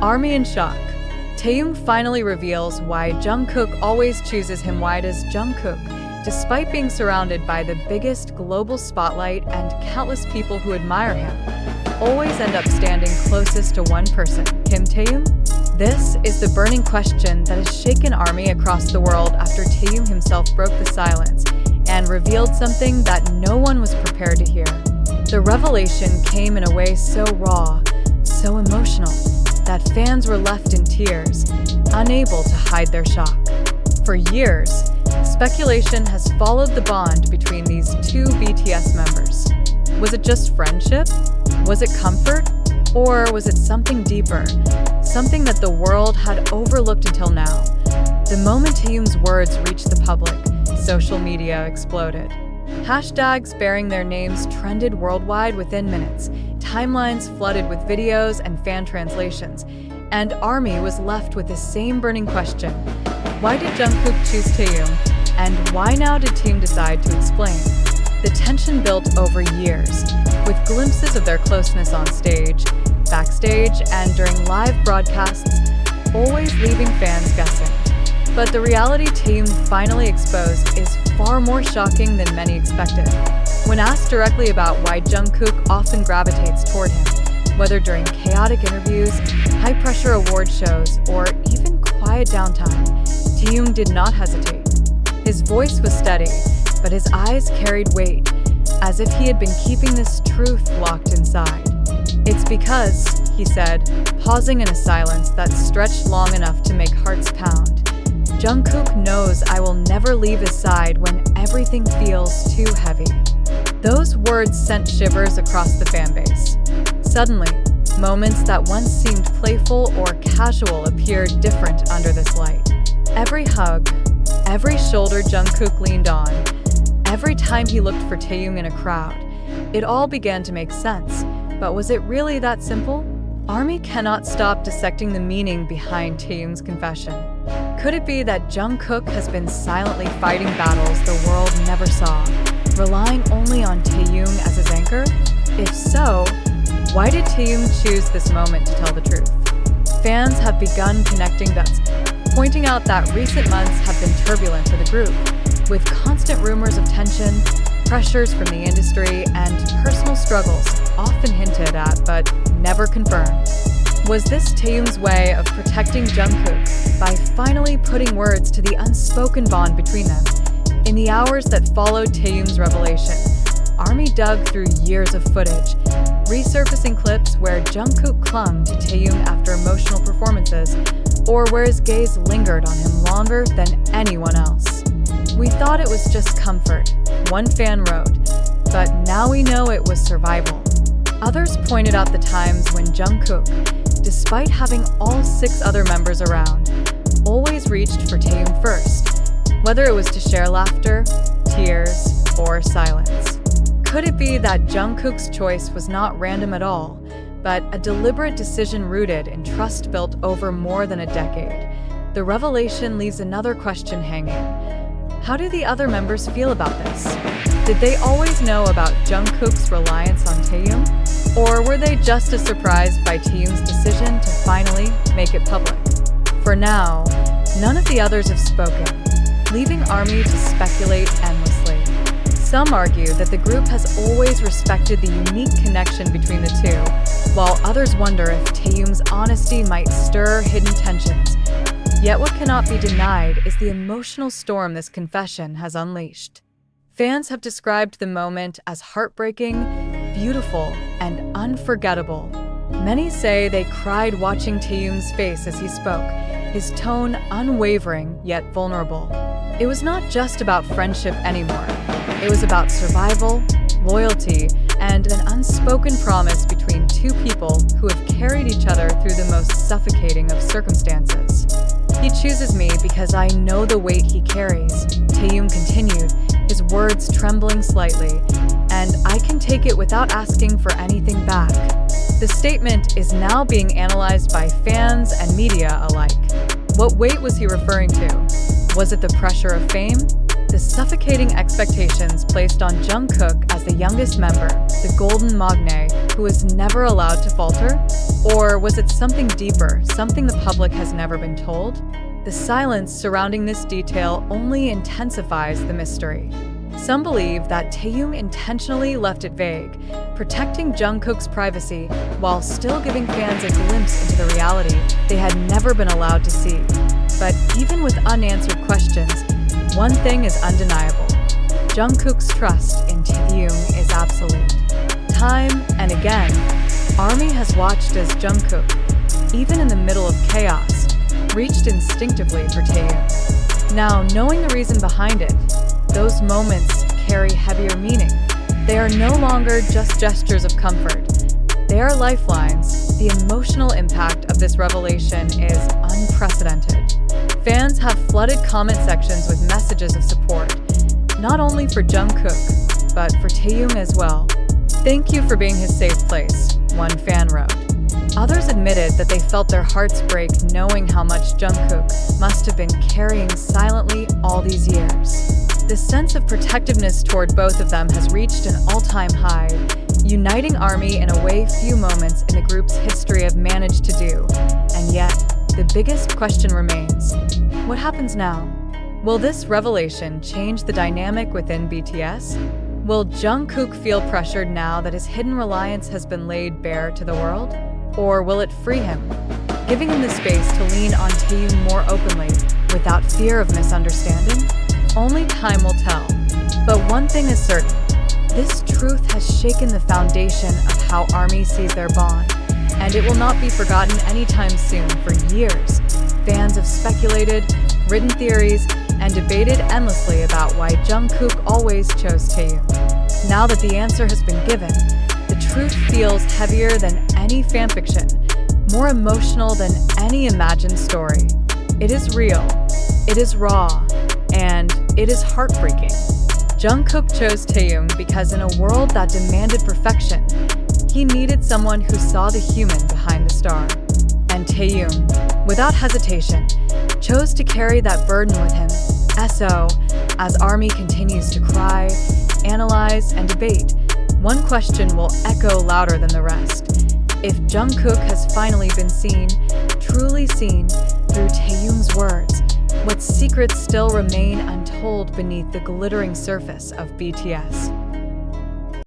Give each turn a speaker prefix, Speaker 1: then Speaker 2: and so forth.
Speaker 1: Army in shock. Taehyung finally reveals why Jungkook always chooses him wide as Jungkook, despite being surrounded by the biggest global spotlight and countless people who admire him. Always end up standing closest to one person, Kim Taehyung? This is the burning question that has shaken ARMY across the world after Taehyung himself broke the silence and revealed something that no one was prepared to hear. The revelation came in a way so raw, so emotional, that fans were left in tears, unable to hide their shock. For years, speculation has followed the bond between these two BTS members. Was it just friendship? Was it comfort? Or was it something deeper? Something that the world had overlooked until now. The moment Taehyung's words reached the public, social media exploded. Hashtags bearing their names trended worldwide within minutes. Timelines flooded with videos and fan translations. And ARMY was left with the same burning question. Why did Jungkook choose Taehyung? And why now did Taehyung decide to explain? The tension built over years, with glimpses of their closeness on stage, backstage, and during live broadcasts, always leaving fans guessing. But the reality Taehyung finally exposed is far more shocking than many expected. When asked directly about why Jungkook often gravitates toward him, whether during chaotic interviews, high-pressure award shows, or even quiet downtime, Taehyung did not hesitate. His voice was steady, but his eyes carried weight, as if he had been keeping this truth locked inside. It's because, he said, pausing in a silence that stretched long enough to make hearts pound, Jungkook knows I will never leave his side when everything feels too heavy. Those words sent shivers across the fanbase. Suddenly, moments that once seemed playful or casual appeared different under this light. Every hug, every shoulder Jungkook leaned on, every time he looked for Taehyung in a crowd, it all began to make sense. But was it really that simple? ARMY cannot stop dissecting the meaning behind Taehyung's confession. Could it be that Jungkook has been silently fighting battles the world never saw, relying only on Taehyung as his anchor? If so, why did Taehyung choose this moment to tell the truth? Fans have begun connecting dots, pointing out that recent months have been turbulent for the group, with constant rumors of tension, pressures from the industry, and personal struggles often hinted at but never confirmed. Was this Taehyung's way of protecting Jungkook by finally putting words to the unspoken bond between them? In the hours that followed Taehyung's revelation, ARMY dug through years of footage, resurfacing clips where Jungkook clung to Taehyung after emotional performances, or where his gaze lingered on him longer than anyone else. We thought it was just comfort, one fan wrote, but now we know it was survival. Others pointed out the times when Jungkook, despite having all 6 other members around, always reached for Taehyung first, whether it was to share laughter, tears, or silence. Could it be that Jungkook's choice was not random at all, but a deliberate decision rooted in trust built over more than a decade? The revelation leaves another question hanging. How do the other members feel about this? Did they always know about Jungkook's reliance on Taehyung? Or were they just as surprised by Taehyung's decision to finally make it public? For now, none of the others have spoken, leaving ARMY to speculate endlessly. Some argue that the group has always respected the unique connection between the two, while others wonder if Taehyung's honesty might stir hidden tensions. Yet what cannot be denied is the emotional storm this confession has unleashed. Fans have described the moment as heartbreaking, beautiful, and unforgettable. Many say they cried watching Taehyung's face as he spoke, his tone unwavering yet vulnerable. It was not just about friendship anymore. It was about survival, loyalty, and an unspoken promise between two people who have carried each other through the most suffocating of circumstances. He chooses me because I know the weight he carries, Taehyung continued, his words trembling slightly, and I can take it without asking for anything back. The statement is now being analyzed by fans and media alike. What weight was he referring to? Was it the pressure of fame? The suffocating expectations placed on Jungkook as the youngest member, the golden magne, who was never allowed to falter? Or was it something deeper, something the public has never been told? The silence surrounding this detail only intensifies the mystery. Some believe that Taehyung intentionally left it vague, protecting Jungkook's privacy while still giving fans a glimpse into the reality they had never been allowed to see. But even with unanswered questions, one thing is undeniable. Jungkook's trust in Taehyung is absolute. Time and again, ARMY has watched as Jungkook, even in the middle of chaos, reached instinctively for Taehyung. Now, knowing the reason behind it, those moments carry heavier meaning. They are no longer just gestures of comfort. They are lifelines. The emotional impact of this revelation is unprecedented. Fans have flooded comment sections with messages of support, not only for Jungkook, but for Taehyung as well. "Thank you for being his safe place," one fan wrote. Others admitted that they felt their hearts break knowing how much Jungkook must have been carrying silently all these years. The sense of protectiveness toward both of them has reached an all-time high, uniting ARMY in a way few moments in the group's history have managed to do. And yet, the biggest question remains: what happens now? Will this revelation change the dynamic within BTS? Will Jungkook feel pressured now that his hidden reliance has been laid bare to the world? Or will it free him, giving him the space to lean on Taehyung more openly without fear of misunderstanding? Only time will tell. But one thing is certain: this truth has shaken the foundation of how ARMY sees their bond, and it will not be forgotten anytime soon. For years, fans have speculated, written theories, and debated endlessly about why Jungkook always chose Taehyung. Now that the answer has been given, the truth feels heavier than any fanfiction, more emotional than any imagined story. It is real, it is raw, and it is heartbreaking. Jungkook chose Taehyung because in a world that demanded perfection, he needed someone who saw the human behind the star. And Taehyung, without hesitation, chose to carry that burden with him. So, as ARMY continues to cry, analyze, and debate, one question will echo louder than the rest. If Jungkook has finally been seen, truly seen, through Taehyung's words, what secrets still remain untold beneath the glittering surface of BTS?